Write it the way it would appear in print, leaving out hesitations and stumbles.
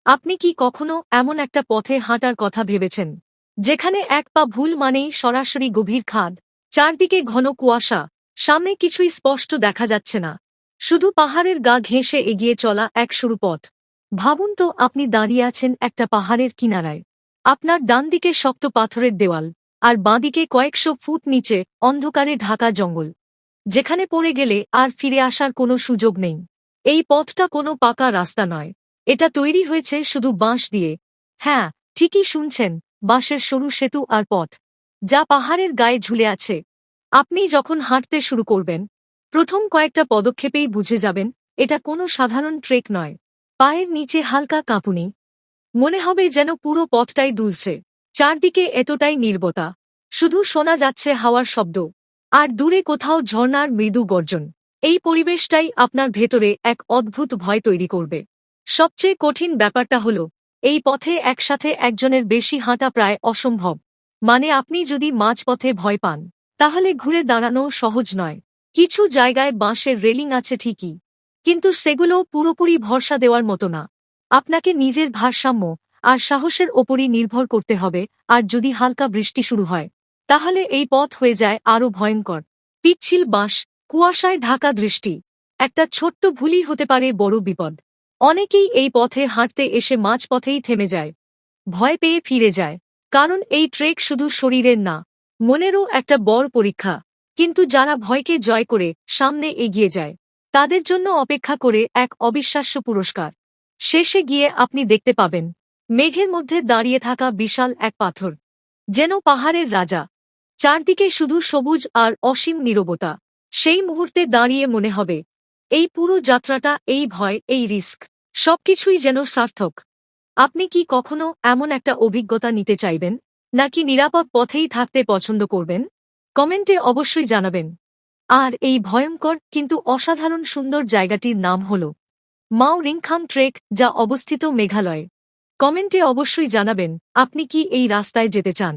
আপনি কি কখনো এমন একটা পথে হাঁটার কথা ভেবেছেন যেখানে এক পা ভুল মানেই সরাসরি গভীর খাদ, চারদিকে ঘন কুয়াশা, সামনে কিছুই স্পষ্ট দেখা যাচ্ছে না, শুধু পাহাড়ের গা ঘেঁষে এগিয়ে চলা এক সরু পথ? ভাবুন তো, আপনি দাঁড়িয়ে আছেন একটা পাহাড়ের কিনারায়। আপনার ডান দিকে শক্ত পাথরের দেওয়াল, আর বাঁদিকে কয়েকশো ফুট নিচে অন্ধকারে ঢাকা জঙ্গল, যেখানে পড়ে গেলে আর ফিরে আসার কোনো সুযোগ নেই। এই পথটা কোনো পাকা রাস্তা নয়, এটা তৈরি হয়েছে শুধু বাঁশ দিয়ে। হ্যাঁ, ঠিকই শুনছেন, বাঁশের সরু সেতু আর পথ, যা পাহাড়ের গায়ে ঝুলে আছে। আপনি যখন হাঁটতে শুরু করবেন, প্রথম কয়েকটা পদক্ষেপেই বুঝে যাবেন এটা কোনো সাধারণ ট্রেক নয়। পায়ের নিচে হালকা কাঁপুনি, মনে হবে যেন পুরো পথটাই দুলছে। চারদিকে এতটাই নীরবতা, শুধু শোনা যাচ্ছে হাওয়ার শব্দ, আর দূরে কোথাও ঝর্ণার মৃদু গর্জন। এই পরিবেশটাই আপনার ভেতরে এক অদ্ভুত ভয় তৈরি করবে। সবচেয়ে কঠিন ব্যাপারটা হল, এই পথে একসাথে একজনের বেশি হাঁটা প্রায় অসম্ভব। মানে আপনি যদি মাঝপথে ভয় পান, তাহলে ঘুরে দাঁড়ানো সহজ নয়। কিছু জায়গায় বাঁশের রেলিং আছে ঠিকই, কিন্তু সেগুলো পুরোপুরি ভরসা দেওয়ার মতো না। আপনাকে নিজের ভারসাম্য আর সাহসের ওপরই নির্ভর করতে হবে। আর যদি হালকা বৃষ্টি শুরু হয়, তাহলে এই পথ হয়ে যায় আরও ভয়ঙ্কর। পিচ্ছিল বাঁশ, কুয়াশায় ঢাকা দৃষ্টি, একটা ছোট্ট ভুলই হতে পারে বড় বিপদ। অনেকেই এই পথে হাঁটতে এসে মাঝপথেই থেমে যায়, ভয় পেয়ে ফিরে যায়। কারণ এই ট্রেক শুধু শরীরের না, মনেরও একটা বড় পরীক্ষা। কিন্তু যারা ভয়কে জয় করে সামনে এগিয়ে যায়, তাদের জন্য অপেক্ষা করে এক অবিশ্বাস্য পুরস্কার। শেষে গিয়ে আপনি দেখতে পাবেন মেঘের মধ্যে দাঁড়িয়ে থাকা বিশাল এক পাথর, যেন পাহাড়ের রাজা। চারদিকে শুধু সবুজ আর অসীম নীরবতা। সেই মুহূর্তে দাঁড়িয়ে মনে হবে, এই পুরো যাত্রাটা, এই ভয়, এই রিস্ক, সবকিছুই যেন সার্থক। আপনি কি কখনো এমন একটা অভিজ্ঞতা নিতে চাইবেন, নাকি নিরাপদ পথেই থাকতে পছন্দ করবেন? কমেন্টে অবশ্যই জানাবেন। আর এই ভয়ঙ্কর কিন্তু অসাধারণ সুন্দর জায়গাটির নাম হল মাও রিংখাং ট্রেক, যা অবস্থিত মেঘালয়ে। কমেন্টে অবশ্যই জানাবেন আপনি কি এই রাস্তায় যেতে চান।